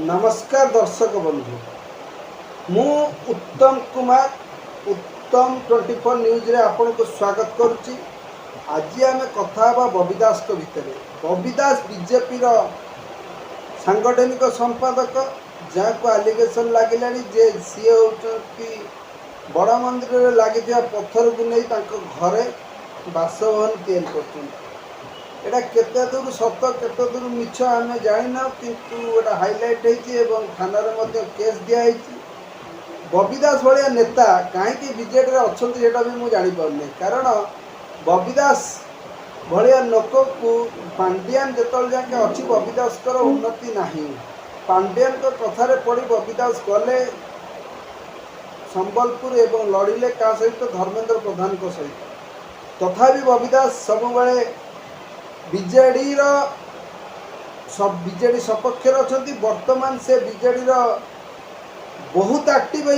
नमस्कार दर्शक बंधु मु उत्तम कुमार उत्तम 24 न्यूज रे आपन को स्वागत करुच्ची। आज आम कथा बबी दास भितर बबी दास बीजेपी सांगठनिक संपादक जहाँ को आलिगेसन लगे जे सी होती बड़ मंदिर लगी पत्थर को नहीं घरे बासभवन या केते दूर सत केते दूर मिछ आम जाना किंतु गोटा हाइलाइट होती थाना केस दिखाई बबी दास भाया नेता कहीं बीजेडी अच्छा भी मुझे जापारे कारण बबी दास भाया लोक को पांडियान जो जाके अच्छी बबी दास उन्नति ना पांडियान कथार पड़ी बबी दास गले संबलपुर एवं लड़िले क्या सहित धर्मेंद्र प्रधान सहित तथापि बबी दास सब बीजेडी बीजेडी सपक्ष अच्छा बर्तमान से बीजेडी बहुत एक्टिव हो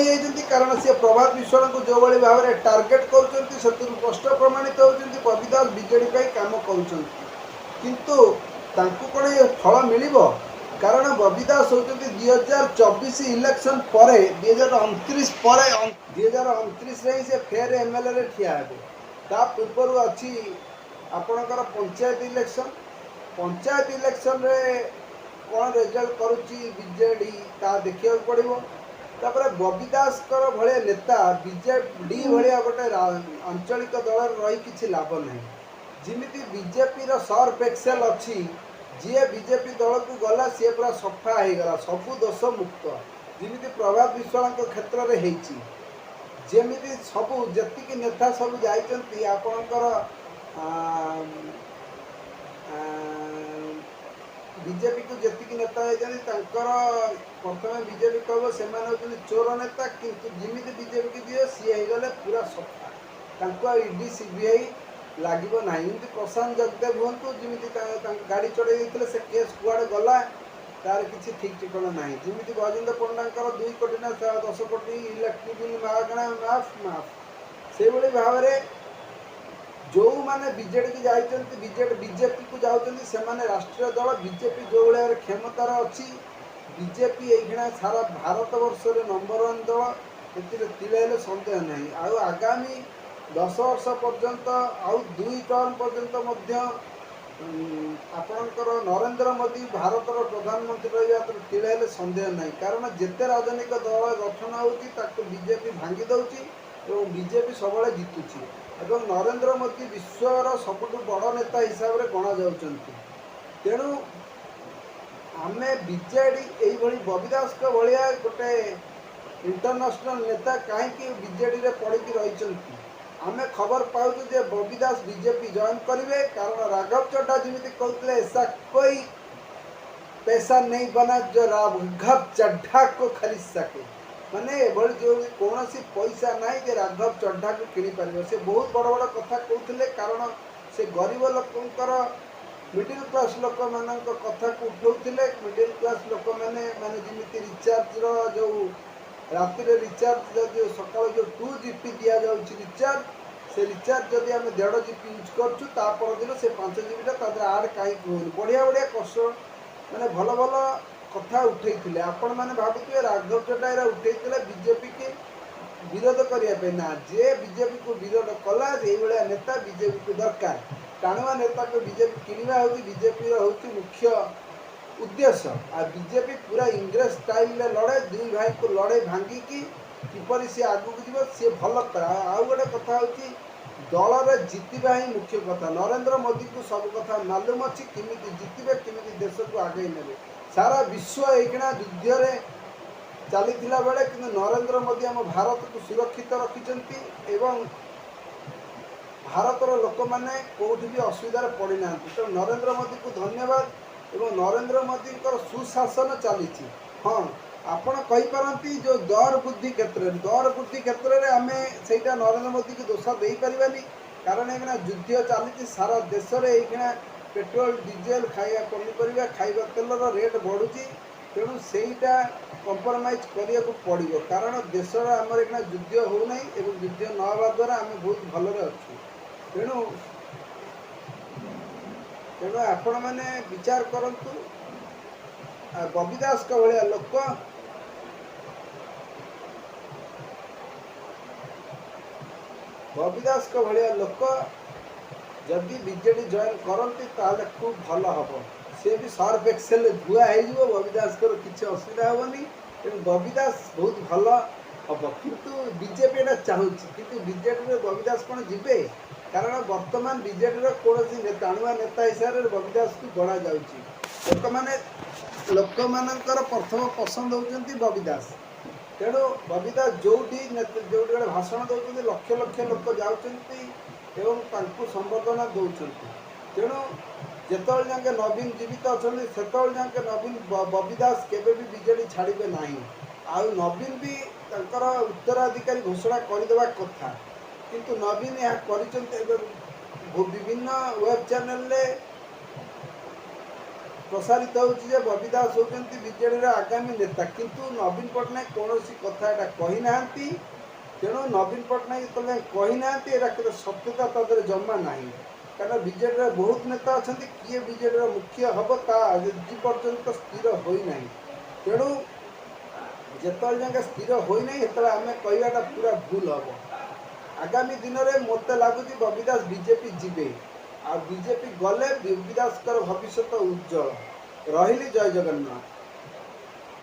कारण सी प्रभात विश्वास को जो भाई भाव में टार्गेट कर स्पष्ट प्रमाणित होती बबी दास बीजेडी काम करूँ कौन फल मिल कारण बबी दास होती 2024 इलेक्शन पर 2029 पर 2029 से फेर एमएलए ठिया हे पूर्व अच्छी आपणकर पंचायत इलेक्शन रे कौन रिजल्ट करुच्ची बीजेडी ता देखा पड़ो तापर बबी दास भाया नेता बीजेडी भाया गोटे आंचलिक दल रही किसी लाभ ना जमी बीजेपी सर्फ एक्सेल अच्छी जी बीजेपी दल को गला सी पूरा सफा हो गला सबू दोष मुक्त जमी प्रभात विश्वास क्षेत्र में होती जमी सबू जी नेता सब जाती आपणकर बीजेपी को जी नेता होती प्रथम बीजेपी कह से चोर नेता किंतु जमी बीजेपी की दिए सी गले पूरा सफा ईडी सीबीआई लगे ना प्रशांत जगदेव हूँ जमी गाड़ी चढ़े से केस कुआड़े गला तार किसी ठीक ठिकाना ना जमी गजेंद्र पंडा 2 कोटी ना 10 कोटी इलेक्ट्रिक बिल मागणा माफ से भाव में जो मैंने बीजेडी की जाइए बीजेपी को जाऊँच से राष्ट्रीय दल बीजेपी जो भाया क्षमतार अच्छी बीजेपी ये सारा भारत वर्ष नंबर 1 दल तिले सन्देह नहीं आगामी 10 वर्ष पर्यंत आउ 2 टर्म पर्यंत आपणकर नरेंद्र मोदी भारत प्रधानमंत्री रहा तिले सन्देह नहीं कारण जिते राजनीतिक दल गठन होती बीजेपी भांगी दौची और बीजेपी सब जितुची एवं नरेंद्र मोदी विश्वर सबुठ बड़ नेता हिसाब से गणा जाऊँच तेणु आम बीजेडी यही बबी दास भाया गोटे इंटरनेशनल नेता कहीं बीजेडी पड़ी रही आम खबर पाऊँ जे बबी दास बीजेपी जॉइन करेंगे कारण राघव चड्ढा जमी कहते ऐसा कोई पैसा नहीं बना जो राघव चड्ढा को खरीद सके माने जो कौन पैसा ना जे राघव चड्ढा को किणी पार से बहुत बड़ बड़ कथा कहते कारण से गरीब लोकर मिडिल क्लास लोक मान कथा को उठाऊले मिडिल क्लास लोक मैंने माने जमी रिचार्ज जो राति रिचार्ज जो सका जो 2 GB दि जाऊँ रिचार्ज से रिचार्ज जदि आम 1.5 GB यूज करदिन से 5 GB आड कहीं कहूँ बढ़िया बढ़िया कष्ट मैंने भल भल कथा उठे आपण मैंने भावुए राघव चड्ढा उठे बीजेपी के विरोध करने ना जे बीजेपी को विरोध कला ये नेता बीजेपी को दरकार टाणुआ नेता को बीजेपी किणवा हूँ बीजेपी हूँ मुख्य उद्देश्य आ बीजेपी पूरा इंग्रेज स्टाइल लड़े 2 भाई को लड़े भांगिकी किपर सी आगू जीव सी भल आउ गोटे कथा हूँ दल जितवा ही मुख्य कथा नरेंद्र मोदी को सब कथा मालूम अच्छी किमी जितबे किमी देश को आगे ने सारा विश्व एकिना युद्ध चली बेले कि नरेंद्र मोदी आम भारत को सुरक्षित रखिंट एवं भारतर लोक मैंने कौटी भी असुविधार पड़ी ना तो नरेंद्र मोदी को धन्यवाद एवं नरेंद्र मोदी सुशासन चली हाँ आपण कहीपारती जो दर बुद्धि क्षेत्र में आम से नरेंद्र मोदी की दोष दे पारानी कारण ये युद्ध चली सारा देश में पेट्रोल डीजेल खाଇବା पनीपरिया खाଇବା तेलर रेट बढ़ुची तेणु सेटा कंप्रोमाइज करने को पड़ो कारण देश आमर एक युद्ध होना एवं युद्ध न हवा द्वारा आम बहुत भलरे अच्छु तेणु तेणु आपण मैंने विचार करंतु बबी दास का भाया लोक बबी दास का भाया लोक जदि बीजेडी जॉइन करती ताले खूब भल हम सी भी सर्फ एक्सेल धुआ हो बबी दास किसी असुविधा हेनी तेणु बबी दास बहुत भल हम किंतु बीजेपी एटा चाहूँगी किंतु बीजेडी बबी दास कौन जीवे कारण वर्तमान बीजेडी कौन टाणुआ नेता हिसाब से बबी दास को गणा जा लोक मानकर प्रथम पसंद होती बबी दास तेणु बबी दास जो गोटे भाषण दौरान लक्ष लक्ष लोक जाऊँच संबर्धना दौरान तेणु जिते जाके नवीन जीवित अच्छा से जाके नवीन बबी दास केवे भी बीजेडी छाड़े ना आउ नवीन भी उत्तराधिकारी घोषणा करदे कथा किंतु नवीन यह विभिन्न वेब चैनल प्रसारित होची बबी दास होती बीजेडी आगामी नेता किंतु नवीन पट्टनायक कौन कथा यहाँ कही ना तेणु नवीन पट्टनायक जो कही सत्यता तक जमा ना कारण बीजेडी बहुत नेता अच्छा किए बीजेडी मुख्य हम आज पर्यंत स्थिर होना तेणु जिते जाए स्थिर होना से आम कहवाटा पूरा भूल हम आगामी दिन में मत लगुच बबी दास बीजेपी जीवे आ बीजेपी गले बबी दास भविष्य उज्जवल रही जय जगन्नाथ।